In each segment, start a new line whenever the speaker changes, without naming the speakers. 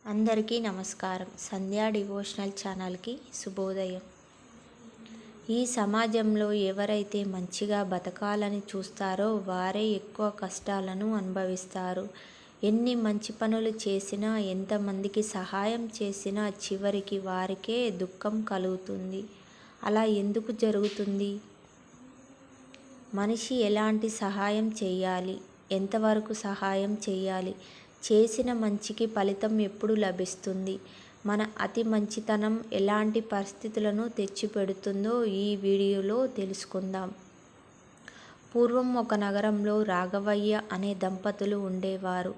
అందరికీ నమస్కారం. సంధ్యా డివోషనల్ ఛానల్కి శుభోదయం. ఈ సమాజంలో ఎవరైతే మంచిగా బతకాలని చూస్తారో వారే ఎక్కువ కష్టాలను అనుభవిస్తారు. ఎన్ని మంచి పనులు చేసినా, ఎంతమందికి సహాయం చేసినా చివరికి వారికే దుఃఖం కలుగుతుంది. అలా ఎందుకు జరుగుతుంది? మనిషి ఎలాంటి సహాయం చేయాలి? ఎంతవరకు సహాయం చేయాలి? చేసిన మంచికి ఫలితం ఎప్పుడు లభిస్తుంది? మన అతి మంచితనం ఎలాంటి పరిస్థితులను తెచ్చిపెడుతుందో ఈ వీడియోలో తెలుసుకుందాం. పూర్వం ఒక నగరంలో రాఘవయ్య అనే దంపతులు ఉండేవారు.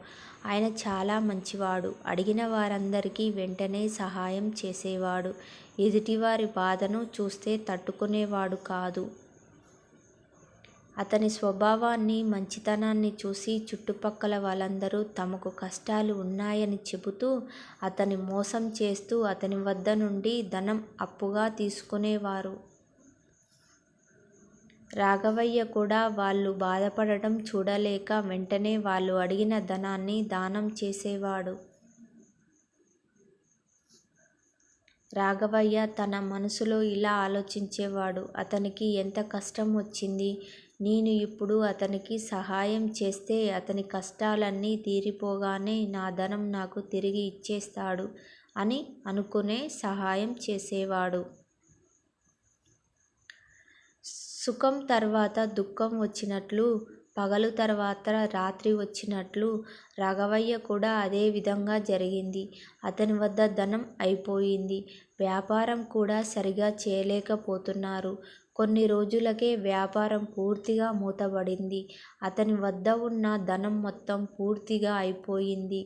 ఆయన చాలా మంచివాడు. అడిగిన వారందరికీ వెంటనే సహాయం చేసేవాడు. ఎదుటివారి బాధను చూస్తే తట్టుకునేవాడు కాదు. అతని స్వభావాన్ని, మంచితనాన్ని చూసి చుట్టుపక్కల వాళ్ళందరూ తమకు కష్టాలు ఉన్నాయని చెబుతూ అతన్ని మోసం చేస్తూ అతని వద్ద నుండి ధనం అప్పుగా తీసుకునేవారు. రాఘవయ్య కూడా వాళ్ళు బాధపడటం చూడలేక వెంటనే వాళ్ళు అడిగిన ధనాన్ని దానం చేసేవాడు. రాఘవయ్య తన మనసులో ఇలా ఆలోచించేవాడు. అతనికి ఎంత కష్టం వచ్చింది. నేను ఇప్పుడు అతనికి సహాయం చేస్తే అతని కష్టాలన్నీ తీరిపోగానే నా ధనం నాకు తిరిగి ఇచ్చేస్తాడు అని అనుకునే సహాయం చేసేవాడు. సుఖం తర్వాత దుఃఖం వచ్చినట్లు, పగలు తర్వాత రాత్రి వచ్చినట్లు రాఘవయ్య కూడా అదే విధంగా జరిగింది. అతని వద్ద ధనం అయిపోయింది. వ్యాపారం కూడా సరిగా చేయలేకపోతున్నారు. కొన్ని రోజులకే వ్యాపారం పూర్తిగా మూతపడింది. అతని వద్ద ఉన్న ధనం మొత్తం పూర్తిగా అయిపోయింది.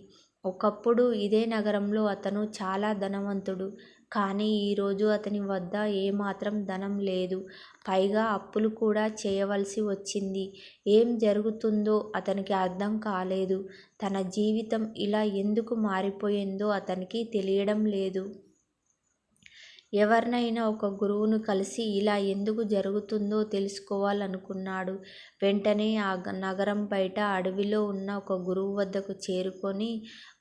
ఒకప్పుడు ఇదే నగరంలో అతను చాలా ధనవంతుడు. కానీ ఈరోజు అతని వద్ద ఏమాత్రం ధనం లేదు. పైగా అప్పులు కూడా చేయవలసి వచ్చింది. ఏం జరుగుతుందో అతనికి అర్థం కాలేదు. తన జీవితం ఇలా ఎందుకు మారిపోయిందో అతనికి తెలియడం లేదు. ఎవరినైనా ఒక గురువును కలిసి ఇలా ఎందుకు జరుగుతుందో తెలుసుకోవాలనుకున్నాడు. వెంటనే ఆ నగరం బయట అడవిలో ఉన్న ఒక గురువు వద్దకు చేరుకొని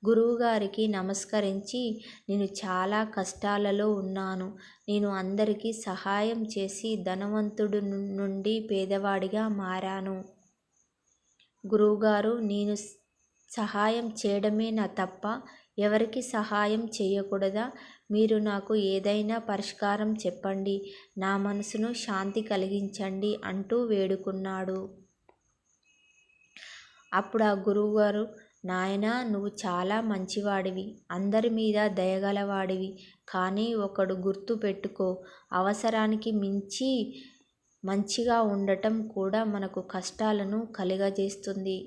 గురువుగారికి నమస్కరించి, నేను చాలా కష్టాలలో ఉన్నాను. నేను అందరికీ సహాయం చేసి ధనవంతుడు నుండి పేదవాడిగా మారాను. గురువుగారు, నేను సహాయం చేయడమే నా తప్ప ఎవరికి సహాయం చేయకూడదా? మీరు నాకు ఏదైనా పరిష్కారం చెప్పండి. నా మనసును శాంతి కలిగించండి అంటూ వేడుకున్నాడు. అప్పుడు ఆ గురువుగారు, నాయనా, నువ్వు చాలా మంచివాడివి, అందరి మీద దయగలవాడివి. కానీ ఒకడు గుర్తు పెట్టుకో, అవసరానికి మించి మంచిగా ఉండటం కూడా మనకు కష్టాలను కలుగజేస్తుంది.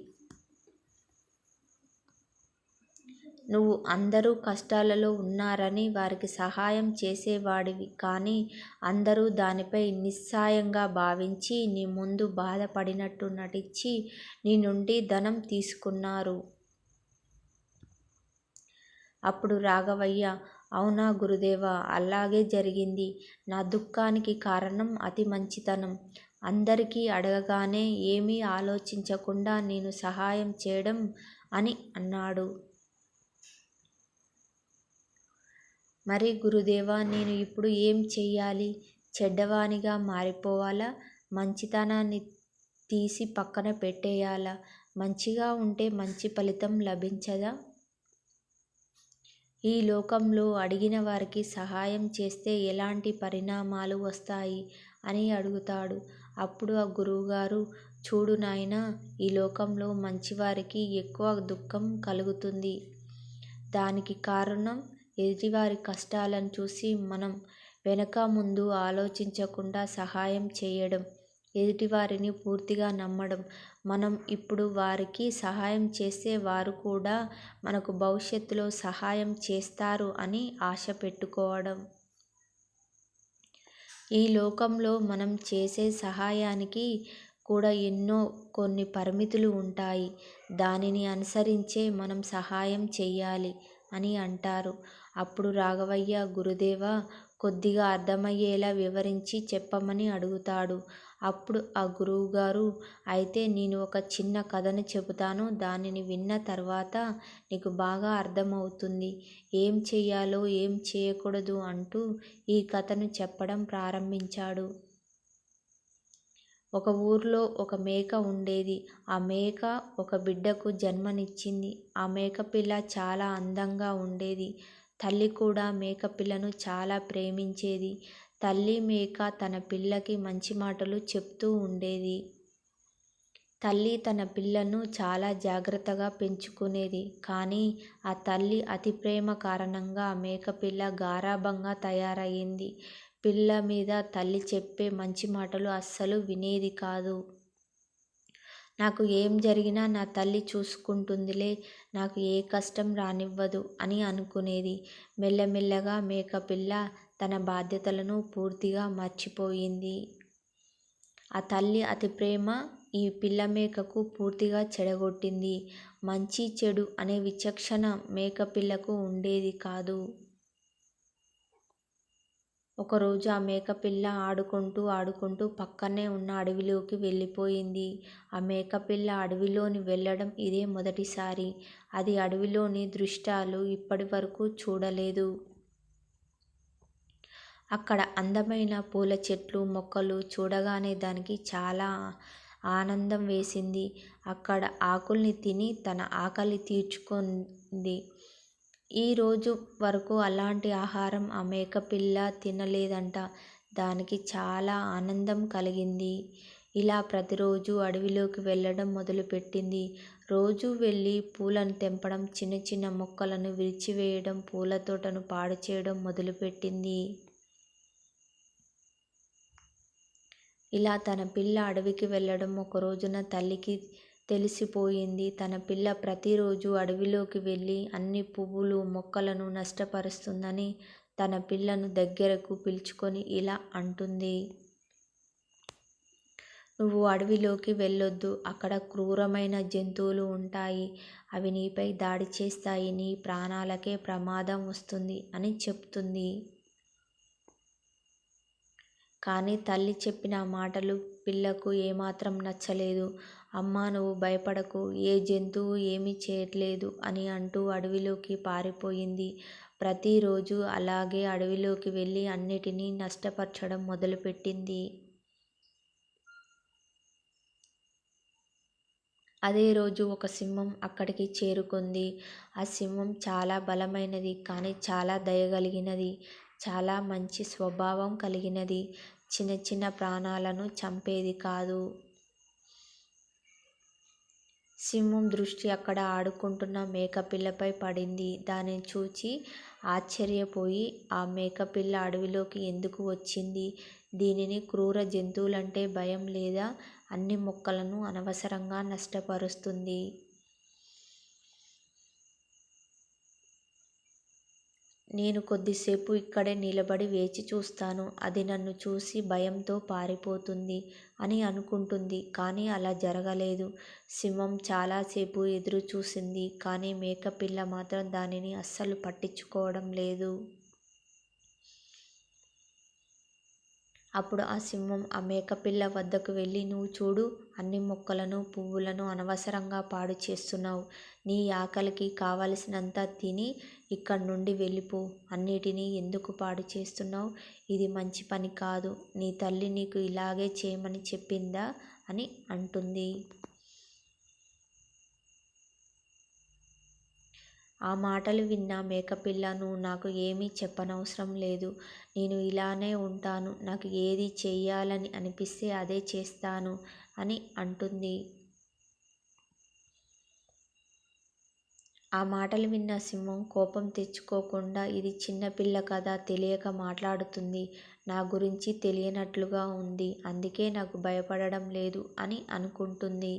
నువ్వు అందరూ కష్టాలలో ఉన్నారని వారికి సహాయం చేసేవాడివి. కానీ అందరూ దానిపై నిస్సాయంగా భావించి నీ ముందు బాధపడినట్టు నటించి నీ నుండి ధనం తీసుకున్నారు. అప్పుడు రాఘవయ్య, అవునా గురుదేవా, అలాగే జరిగింది. నా దుఃఖానికి కారణం అతి మంచితనం. అందరికీ అడగగానే ఏమీ ఆలోచించకుండా నేను సహాయం చేయడం అని అన్నాడు. మరి గురుదేవా, నేను ఇప్పుడు ఏం చెయ్యాలి? చెడ్డవానిగా మారిపోవాలా? మంచితనాన్ని తీసి పక్కన పెట్టేయాలా? మంచిగా ఉంటే మంచి ఫలితం లభించదా? ఈ లోకంలో అడిగిన వారికి సహాయం చేస్తే ఎలాంటి పరిణామాలు వస్తాయి అని అడుగుతాడు. అప్పుడు ఆ గురువుగారు, చూడు నాయనా, ఈ లోకంలో మంచివారికి ఎక్కువ దుఃఖం కలుగుతుంది. దానికి కారణం ఎదుటివారి కష్టాలను చూసి మనం వెనక ముందు ఆలోచించకుండా సహాయం చేయడం, ఎదుటివారిని పూర్తిగా నమ్మడం. మనం ఇప్పుడు వారికి సహాయం చేస్తే వారు కూడా మనకు భవిష్యత్తులో సహాయం చేస్తారు అని ఆశ పెట్టుకోవడం. ఈ లోకంలో మనం చేసే సహాయానికి కూడా కొన్ని పరిమితులు ఉంటాయి. దానిని అనుసరించే మనం సహాయం చెయ్యాలి అని అంటారు. అప్పుడు రాఘవయ్య, గురుదేవా, కొద్దిగా అర్థమయ్యేలా వివరించి చెప్పమని అడుగుతాడు. అప్పుడు ఆ గురువుగారు, అయితే నేను ఒక చిన్న కథను చెబుతాను, దానిని విన్న తర్వాత నీకు బాగా అర్థమవుతుంది, ఏం చెయ్యాలో ఏం చేయకూడదు అంటూ ఈ కథను చెప్పడం ప్రారంభించాడు. ఒక ఊర్లో ఒక మేక ఉండేది. ఆ మేక ఒక బిడ్డకు జన్మనిచ్చింది. ఆ మేకపిల్ల చాలా అందంగా ఉండేది. తల్లి కూడా మేకపిల్లను చాలా ప్రేమించేది. తల్లి మేక తన పిల్లకి మంచి మాటలు చెప్తూ ఉండేది. తల్లి తన పిల్లను చాలా జాగ్రత్తగా పెంచుకునేది. కానీ ఆ తల్లి అతి ప్రేమ కారణంగా ఆ మేకపిల్ల గారాబంగా తయారయ్యింది. పిల్ల మీద తల్లి చెప్పే మంచి మాటలు అస్సలు వినేది కాదు. నాకు ఏం జరిగినా నా తల్లి చూసుకుంటుందిలే, నాకు ఏ కష్టం రానివ్వదు అని అనుకునేది. మెల్లమెల్లగా మేకపిల్ల తన బాధ్యతలను పూర్తిగా మర్చిపోయింది. ఆ తల్లి అతి ప్రేమ ఈ పిల్ల మేకకు పూర్తిగా చెడగొట్టింది. మంచి చెడు అనే విచక్షణ మేకపిల్లకు ఉండేది కాదు. ఒకరోజు ఆ మేకపిల్ల ఆడుకుంటూ పక్కనే ఉన్న అడవిలోకి వెళ్ళిపోయింది. ఆ మేకపిల్ల అడవిలోని వెళ్ళడం ఇదే మొదటిసారి. అది అడవిలోని దృశ్యాలు ఇప్పటివరకు చూడలేదు. అక్కడ అందమైన పూల చెట్లు, మొక్కలు చూడగానే దానికి చాలా ఆనందం వేసింది. అక్కడ ఆకుల్ని తిని తన ఆకలి తీర్చుకుంది. ఈ రోజు వరకు అలాంటి ఆహారం ఆ మేకపిల్ల తినలేదంట. దానికి చాలా ఆనందం కలిగింది. ఇలా ప్రతిరోజు అడవిలోకి వెళ్ళడం మొదలుపెట్టింది. రోజూ వెళ్ళి పూలను తెంపడం, చిన్న చిన్న మొక్కలను విరిచివేయడం, పూల తోటను పాడు చేయడం మొదలుపెట్టింది. ఇలా తన పిల్ల అడవికి వెళ్ళడం ఒకరోజున తల్లికి తెలిసిపోయింది. తన పిల్ల ప్రతిరోజు అడవిలోకి వెళ్ళి అన్ని పువ్వులు, మొక్కలను నష్టపరుస్తుందని తన పిల్లను దగ్గరకు పిలుచుకొని ఇలా అంటుంది. నువ్వు అడవిలోకి వెళ్ళొద్దు. అక్కడ క్రూరమైన జంతువులు ఉంటాయి. అవి నీపై దాడి చేస్తాయి. నీ ప్రాణాలకే ప్రమాదం వస్తుంది అని చెప్తుంది. కానీ తల్లి చెప్పిన మాటలు పిల్లకు ఏమాత్రం నచ్చలేదు. అమ్మా, నువ్వు భయపడకు, ఏ జంతువు ఏమీ చేయట్లేదు అని అంటూ అడవిలోకి పారిపోయింది. ప్రతిరోజు అలాగే అడవిలోకి వెళ్ళి అన్నిటినీ నష్టపరచడం మొదలుపెట్టింది. అదే రోజు ఒక సింహం అక్కడికి చేరుకుంది. ఆ సింహం చాలా బలమైనది, కానీ చాలా దయగలిగినది, చాలా మంచి స్వభావం కలిగినది. చిన్న చిన్న ప్రాణాలను చంపేది కాదు. సింహం దృష్టి అక్కడ ఆడుకుంటున్న మేకపిల్లపై పడింది. దానిని చూచి ఆశ్చర్యపోయి, ఆ మేకపిల్ల అడవిలోకి ఎందుకు వచ్చింది? దీనిని క్రూర జంతువులంటే భయం లేదా? అన్ని మొక్కలను అనవసరంగా నష్టపరుస్తుంది. నేను కొద్దిసేపు ఇక్కడే నిలబడి వేచి చూస్తాను. అది నన్ను చూసి భయంతో పారిపోతుంది అని అనుకుంటుంది. కానీ అలా జరగలేదు. సింహం చాలాసేపు ఎదురు చూసింది. కానీ మేకపిల్ల మాత్రం దానిని అస్సలు పట్టించుకోవడం లేదు. అప్పుడు ఆ సింహం ఆ మేకపిల్ల వద్దకు వెళ్ళి, నువ్వు చూడు, అన్ని మొక్కలను, పువ్వులను అనవసరంగా పాడు చేస్తున్నావు. నీ ఆకలికి కావలసినంత తిని ఇక్కడి నుండి వెళ్ళిపో. అన్నిటినీ ఎందుకు పాడు చేస్తున్నావు? ఇది మంచి పని కాదు. నీ తల్లి నీకు ఇలాగే చేయమని చెప్పిందా అని అంటుంది. ఆ మాటలు విన్న మేకపిల్ల, నువ్వు నాకు ఏమీ చెప్పనవసరం లేదు. నేను ఇలానే ఉంటాను. నాకు ఏది చెయ్యాలని అనిపిస్తే అదే చేస్తాను అని అంటుంది. ఆ మాటలు విన్న సింహం కోపం తెచ్చుకోకుండా, ఇది చిన్నపిల్ల కదా, తెలియక మాట్లాడుతుంది. నా గురించి తెలియనట్లుగా ఉంది. అందుకే నాకు భయపడడం లేదు అని అనుకుంటుంది.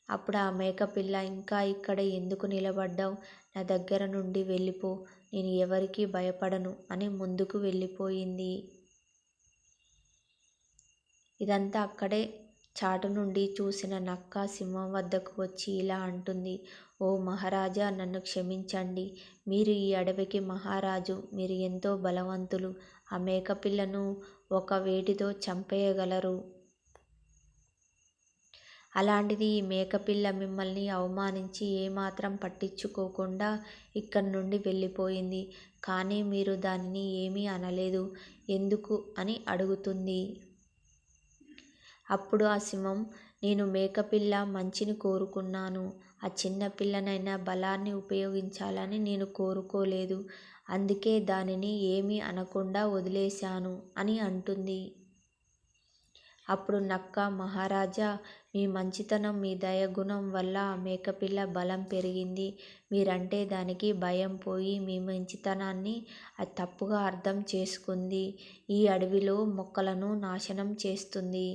అప్పుడు ఆ మేకపిల్ల, ఇంకా ఇక్కడే ఎందుకు నిలబడ్డావు? నా దగ్గర నుండి వెళ్ళిపో. నేను ఎవరికీ భయపడను అని ముందుకు వెళ్ళిపోయింది. ఇదంతా అక్కడే చాటు నుండి చూసిన నక్క సింహం వద్దకు వచ్చి ఇలా అంటుంది. ఓ మహారాజా, నన్ను క్షమించండి. మీరు ఈ అడవికి మహారాజు. మీరు ఎంతో బలవంతులు. ఆ మేకపిల్లను ఒక వేటితో చంపేయగలరు. అలాంటిది ఈ మేకపిల్ల మిమ్మల్ని అవమానించి ఏమాత్రం పట్టించుకోకుండా ఇక్కడి నుండి వెళ్ళిపోయింది. కానీ మీరు దానిని ఏమీ అనలేదు. ఎందుకు అని అడుగుతుంది. అప్పుడు ఆ సింహం, నేను మేకపిల్ల మంచిని కోరుకున్నాను. ఆ చిన్న పిల్లనైనా బలాన్ని ఉపయోగించాలని నేను కోరుకోలేదు. అందుకే దానిని ఏమీ అనకుండా వదిలేశాను అని అంటుంది. అప్పుడు నక్క, మహారాజా, మీ మంచితనం, మీ దయగుణం వల్ల ఆ మేకపిల్ల బలం పెరిగింది. మీరంటే దానికి భయం పోయి మీ మంచితనాన్ని అది తప్పుగా అర్థం చేసుకుంది. ఈ అడవిలో మొక్కలను నాశనం చేస్తుంది.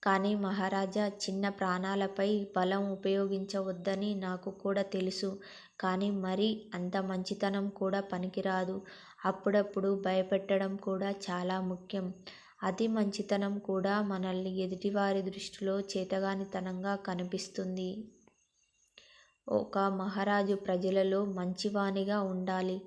కానీ మహారాజా, చిన్న ప్రాణాలపై బలం ఉపయోగించవద్దని నాకు కూడా తెలుసు. కానీ మరీ అంత మంచితనం కూడా పనికిరాదు. అప్పుడప్పుడు భయపెట్టడం కూడా చాలా ముఖ్యం. అతి మంచితనం కూడా మనల్ని ఎదుటివారి దృష్టిలో చేతగానితనంగా కనిపిస్తుంది. ఒక మహారాజు ప్రజలలో మంచివానిగా ఉండాలి.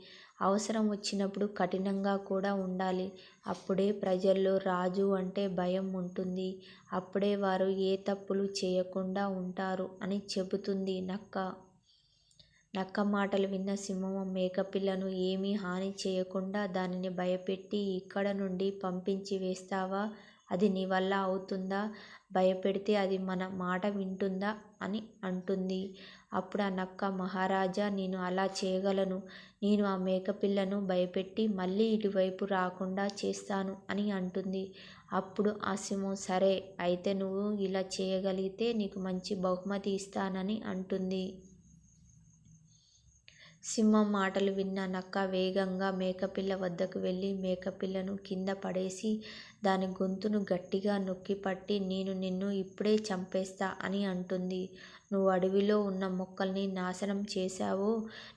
అవసరం వచ్చినప్పుడు కఠినంగా కూడా ఉండాలి. అప్పుడే ప్రజల్లో రాజు అంటే భయం ఉంటుంది. అప్పుడే వారు ఏ తప్పులు చేయకుండా ఉంటారు అని చెబుతుంది నక్క. నక్క మాటలు విన్న సింహం మేకపిల్లను ఏమీ హాని చేయకుండా దానిని భయపెట్టి, ఇక్కడ నుండి పంపించి వేస్తావా? అది నీ వల్ల అవుతుందా? భయపెడితే అది మన మాట వింటుందా అని అంటుంది. అప్పుడు ఆ నక్క, మహారాజా, నేను అలా చేయగలను. నేను ఆ మేకపిల్లను భయపెట్టి మళ్ళీ ఇటువైపు రాకుండా చేస్తాను అని అంటుంది. అప్పుడు ఆ సింహం, సరే, అయితే నువ్వు ఇలా చేయగలిగితే నీకు మంచి బహుమతి ఇస్తానని అంటుంది. సింహం మాటలు విన్న నక్క వేగంగా మేకపిల్ల వద్దకు వెళ్ళి మేకపిల్లను కింద పడేసి దాని గొంతును గట్టిగా నొక్కిపట్టి, నేను నిన్ను ఇప్పుడే చంపేస్తా అని అంటుంది. నువ్వు అడవిలో ఉన్న మొక్కల్ని నాశనం చేశావో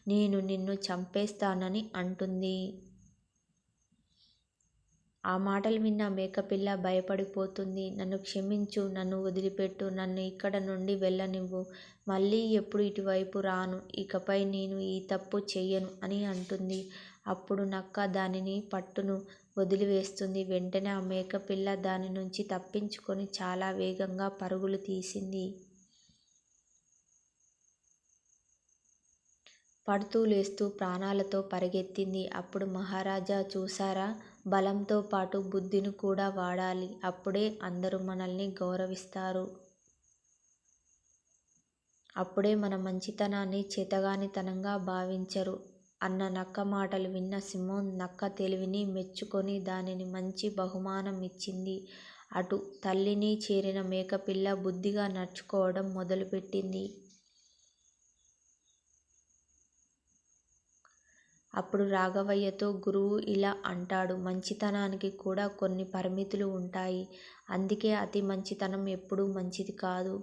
నేను నిన్ను చంపేస్తానని అంటుంది. ఆ మాటలు విన్న మేకపిల్ల భయపడిపోతుంది. నన్ను క్షమించు, నన్ను వదిలిపెట్టు, నన్ను ఇక్కడ నుండి వెళ్ళనివ్వు. మళ్ళీ ఎప్పుడు ఇటువైపు రాను. ఇకపై నేను ఈ తప్పు చెయ్యను అని అంటుంది. అప్పుడు నక్క దానిని పట్టును వదిలివేస్తుంది. వెంటనే ఆ మేకపిల్ల దాని నుంచి తప్పించుకొని చాలా వేగంగా పరుగులు తీసింది. పడుతూ లేస్తూ ప్రాణాలతో పరిగెత్తింది. అప్పుడు మహారాజా, చూశారా, బలంతో పాటు బుద్ధిని కూడా వాడాలి. అప్పుడే అందరూ మనల్ని గౌరవిస్తారు. అప్పుడే మన మంచితనాన్ని చేతగానితనంగా భావించరు అన్న నక్క మాటలు విన్న సింహం నక్క తెలివిని మెచ్చుకొని దానిని మంచి బహుమానం ఇచ్చింది. అటు తల్లిని చేరిన మేకపిల్ల బుద్ధిగా నడుచుకోవడం మొదలుపెట్టింది. అప్పుడు రాఘవయ్యతో గురువు ఇలా అంటాడు, మంచితనానికి కూడా కొన్ని పరిమితులు ఉంటాయి. అందుకే అతి మంచితనం ఎప్పుడూ మంచిది కాదు.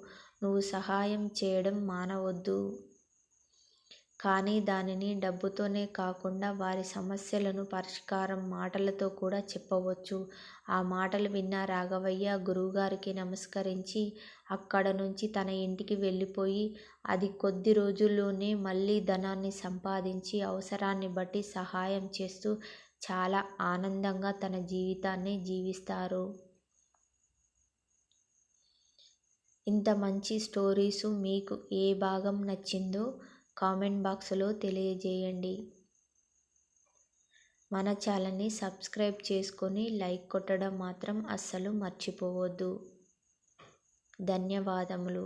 నువ్వు సహాయం చేయడం మానవద్దు. కానీ దానిని డబ్బుతోనే కాకుండా వారి సమస్యలను పరిష్కారం మాటలతో కూడా చెప్పవచ్చు. ఆ మాటలు విన్న రాఘవయ్య గురువుగారికి నమస్కరించి అక్కడ నుంచి తన ఇంటికి వెళ్ళిపోయి అది కొద్ది రోజుల్లోనే మళ్ళీ ధనాన్ని సంపాదించి అవసరాన్ని బట్టి సహాయం చేస్తూ చాలా ఆనందంగా తన జీవితాన్ని జీవిస్తారు. ఇంత మంచి స్టోరీసు మీకు ఏ భాగం నచ్చిందో కామెంట్ బాక్స్లో తెలియజేయండి. మన ఛానల్ని సబ్స్క్రైబ్ చేసుకొని లైక్ కొట్టడం మాత్రం అస్సలు మర్చిపోవద్దు. ధన్యవాదములు.